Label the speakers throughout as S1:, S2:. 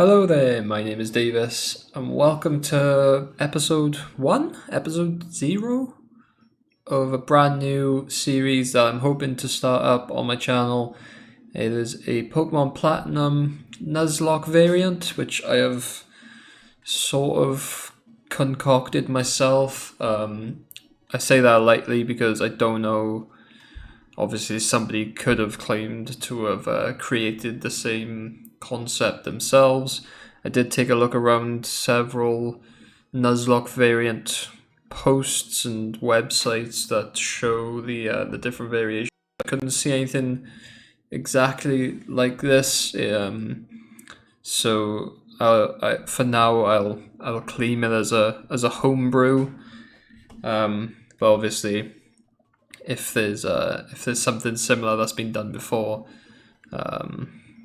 S1: Hello there, my name is Davis, and welcome to episode 0 of a brand new series that I'm hoping to start up on my channel. It is a Pokemon Platinum Nuzlocke variant, which I have sort of concocted myself. I say that lightly because I don't know. Obviously, somebody could have claimed to have created the same concept themselves. I did take a look around several Nuzlocke variant posts and websites that show the different variations. I couldn't see anything exactly like this, so for now I'll claim it as a homebrew. But obviously, if there's something similar that's been done before,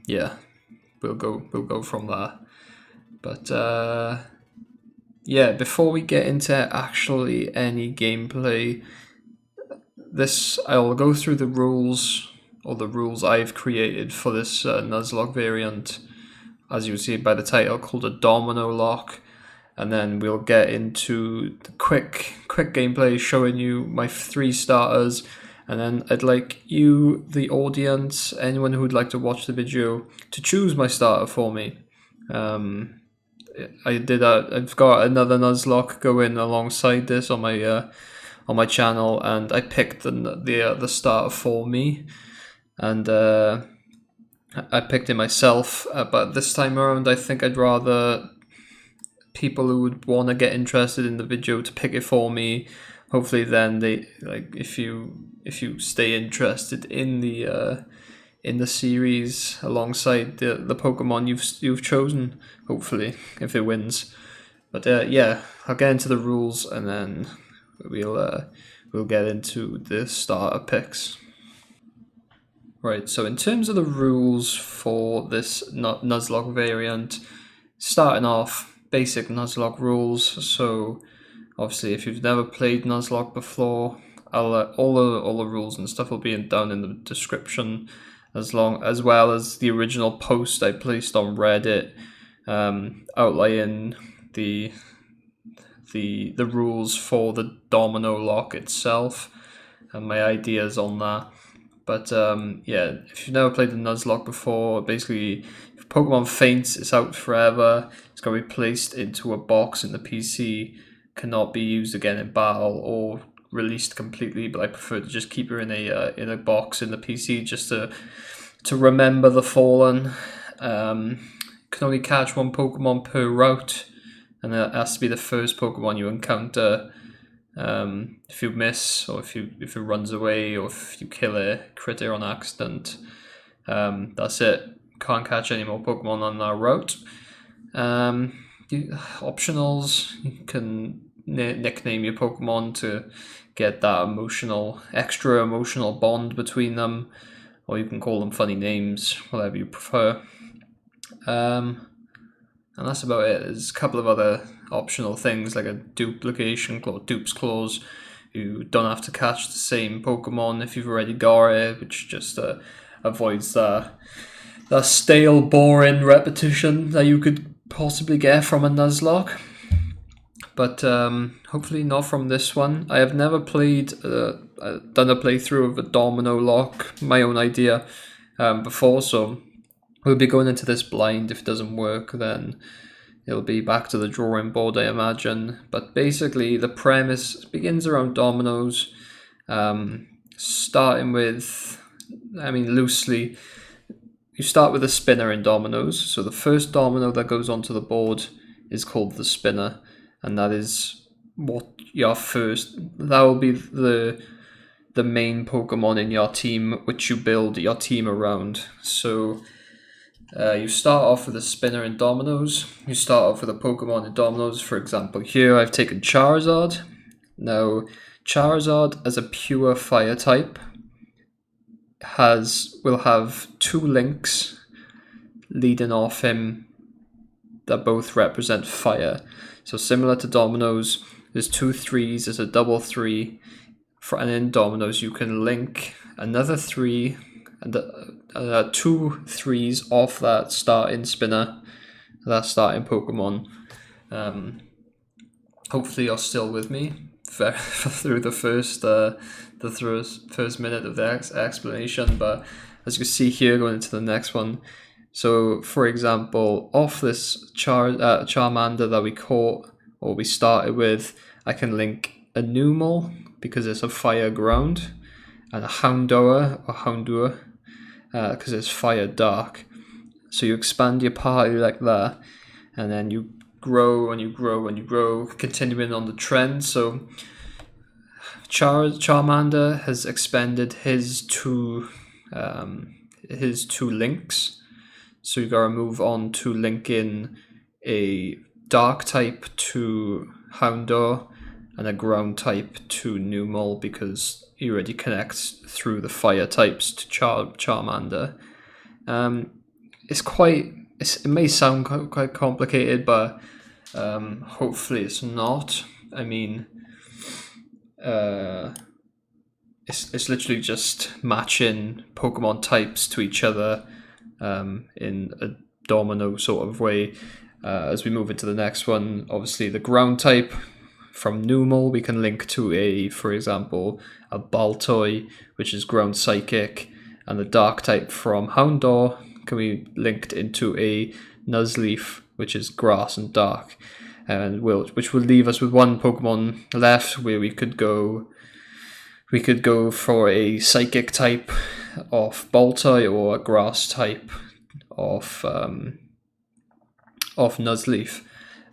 S1: yeah, we'll go from there. But yeah, before we get into actually any gameplay, I'll go through the rules I've created for this Nuzlocke variant, as you see by the title, called a Domino-Locke. And then we'll get into the quick gameplay showing you my 3 starters. And then I'd like you, the audience, anyone who would like to watch the video, to choose my starter for me. I've got another Nuzlocke going alongside this on my channel, and I picked the starter for me, and I picked it myself. But this time around, I think I'd rather people who would want to get interested in the video to pick it for me. Hopefully then they if you stay interested in the series alongside the Pokemon you've chosen, hopefully, if it wins. But yeah, I'll get into the rules and then we'll get into the starter picks. Right, so in terms of the rules for this Nuzlocke variant, starting off, basic Nuzlocke rules. So obviously, if you've never played Nuzlocke before, all the rules and stuff will be down in the description, as well as the original post I placed on Reddit, outlining the rules for the Domino-Locke itself and my ideas on that. But yeah, if you've never played the Nuzlocke before, basically, if Pokemon faints, it's out forever. It's going to be placed into a box in the PC, cannot be used again in battle or released completely. But I prefer to just keep her in a box in the PC just to remember the fallen. Can only catch 1 Pokemon per route, and that has to be the first Pokemon you encounter. If you miss, or if it runs away, or if you kill a critter on accident, that's it. Can't catch any more Pokemon on that route. Optionals, you can nickname your Pokemon to get that extra emotional bond between them, or you can call them funny names, whatever you prefer. And that's about it. There's a couple of other optional things like a duplication clause, dupes clause. You don't have to catch the same Pokemon if you've already got it, which just avoids that stale, boring repetition that you could possibly get from a Nuzlocke. But hopefully not from this one. I have never done a playthrough of a Domino-Locke, my own idea, before, so we'll be going into this blind. If it doesn't work, then it'll be back to the drawing board, I imagine. But basically, the premise begins around dominoes, starting with, loosely, you start with a spinner in dominoes. So the first domino that goes onto the board is called the spinner, and that is what that will be the main Pokemon in your team, which you build your team around. So you start off with a spinner in dominoes. You start off with a Pokemon in dominoes. For example, here I've taken Charizard. Now, Charizard, as a pure fire type, will have 2 links leading off him that both represent fire. So similar to dominoes, there's 2 3s, there's a double 3, and in dominoes you can link another 3 and 2 3s off that starting spinner, that starting Pokemon. Hopefully you're still with me through the first minute of the explanation. But as you can see here, going into the next one. So, for example, off this Charmander that we caught or we started with, I can link a Numel because it's a fire ground, and a Houndour because it's fire dark. So you expand your party like that, and then you grow and you grow and you grow, continuing on the trend. So Charmander has expended his two links. So you gotta move on to link in a dark type to Houndour and a ground type to Numel because he already connects through the fire types to Charmander. It may sound quite complicated, but hopefully it's not. I mean, it's literally just matching Pokemon types to each other in a domino sort of way. As we move into the next one, obviously the ground type from Numel we can link to for example, a Baltoy, which is ground psychic, and the dark type from Houndour can be linked into a Nuzleaf, which is grass and dark, and which will leave us with one Pokemon left where we could go for a psychic type of Baltoy or a grass type of Nuzleaf,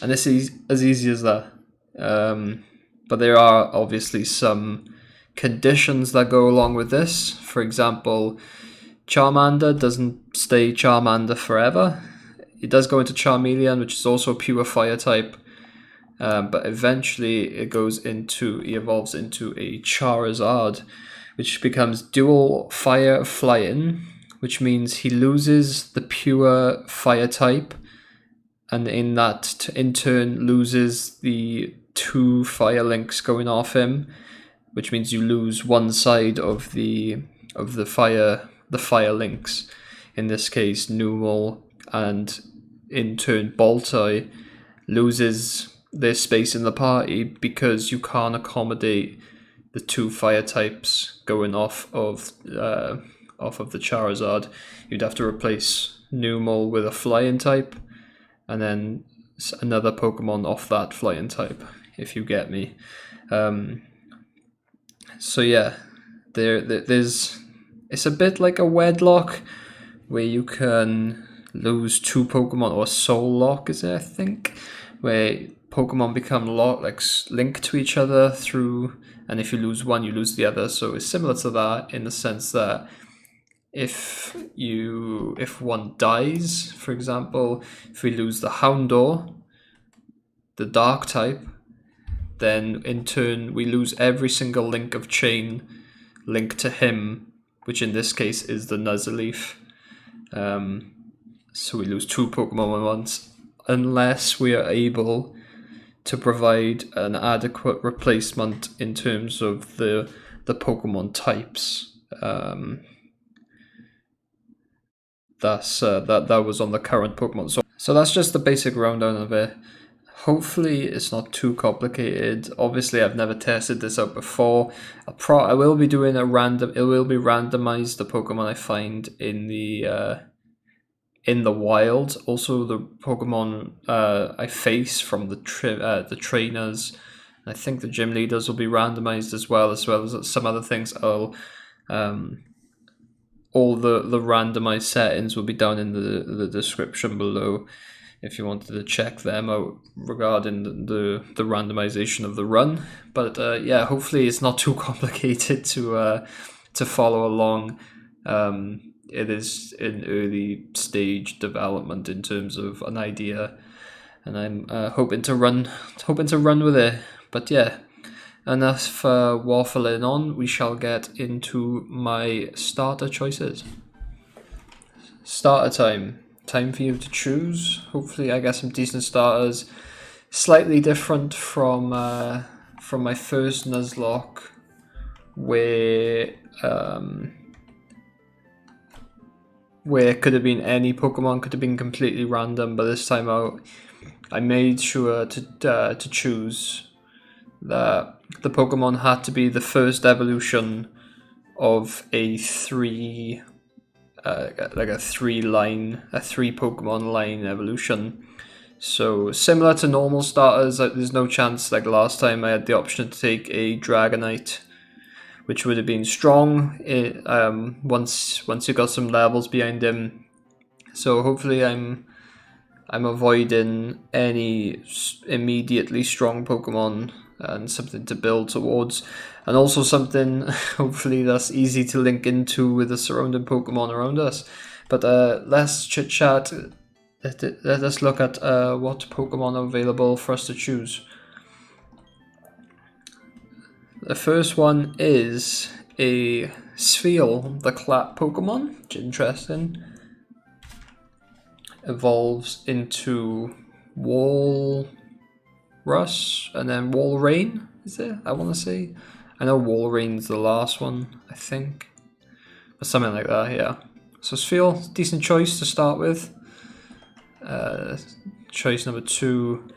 S1: and this is as easy as that. But there are obviously some conditions that go along with this. For example, Charmander doesn't stay Charmander forever. It does go into Charmeleon, which is also a pure fire type, but eventually it evolves into a Charizard, which becomes dual fire flying, which means he loses the pure fire type, and in that in turn loses the two fire links going off him, which means you lose one side of the fire links. In this case, Numel, and in turn Baltoy loses their space in the party because you can't accommodate the two fire types going off of the Charizard. You'd have to replace Numel with a flying type, and then another Pokemon off that flying type, if you get me. So yeah, there's it's a bit like a wedlock where you can lose two Pokemon, or soul lock is it, I think, where Pokemon become linked to each other through, and if you lose one, you lose the other. So it's similar to that in the sense that if one dies, for example, if we lose the Houndour, the dark type, then in turn we lose every single link of chain linked to him, which in this case is the Nuzleaf. So we lose two Pokemon at once, unless we are able to provide an adequate replacement in terms of the Pokemon types. That was on the current Pokemon. So that's just the basic rundown of it. Hopefully it's not too complicated. Obviously I've never tested this out before. I will be doing it will be randomized, the Pokemon I find in the wild. Also the Pokemon I face from the trainers. I think the gym leaders will be randomized as well as some other things. All the randomized settings will be down in the description below if you wanted to check them out regarding the randomization of the run. But yeah, hopefully it's not too complicated to follow along. It is in early stage development in terms of an idea, and I'm hoping to run with it. But yeah, enough waffling on. We shall get into my starter choices. Starter time. Time for you to choose. Hopefully I get some decent starters. Slightly different from my first Nuzlocke, where where it could have been any Pokemon, could have been completely random, but this time out I made sure to choose that the Pokemon had to be the first evolution of a three Pokemon line evolution. So similar to normal starters, there's no chance like last time I had the option to take a Dragonite, which would have been strong once you got some levels behind him. So hopefully I'm avoiding any immediately strong Pokemon and something to build towards, and also something hopefully that's easy to link into with the surrounding Pokemon around us. But let's chit chat. Let us look at what Pokemon are available for us to choose. The first one is a Spheal, the Clap Pokemon, which is interesting. Evolves into Walrus and then Walrein, is it? I want to say. I know Walrein's the last one, I think. Or something like that, yeah. So Spheal, decent choice to start with. Choice number 2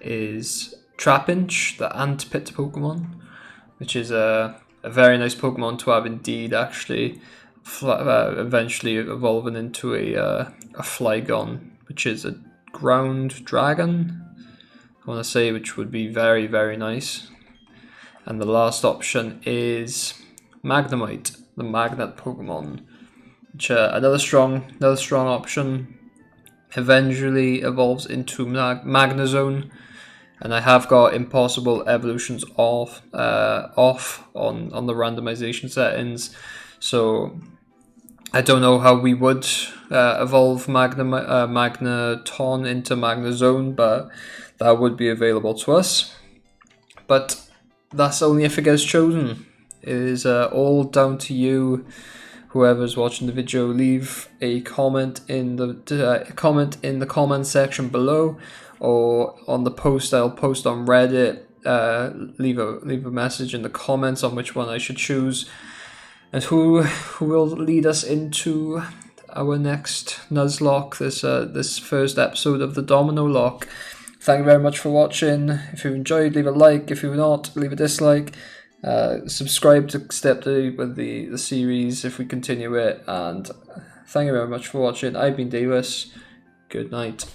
S1: is Trapinch, the Ant Pit Pokemon, which is a very nice Pokemon to have indeed, actually. Eventually evolving into a Flygon, which is a ground dragon, I want to say, which would be very, very nice. And the last option is Magnemite, the Magnet Pokemon, which another strong option. Eventually evolves into Magnezone, and I have got impossible evolutions off on the randomization settings, so I don't know how we would evolve Magneton into Magnezone, but that would be available to us. But that's only if it gets chosen. It is all down to you. Whoever's watching the video, leave a comment in the comment section below, or on the post I'll post on Reddit. Leave a message in the comments on which one I should choose, and who will lead us into our next Nuzlocke, this first episode of the Domino-Locke. Thank you very much for watching. If you enjoyed, leave a like. If you've not, leave a dislike. Subscribe to stay up to date with the series if we continue it. And thank you very much for watching. I've been Davis. Good night.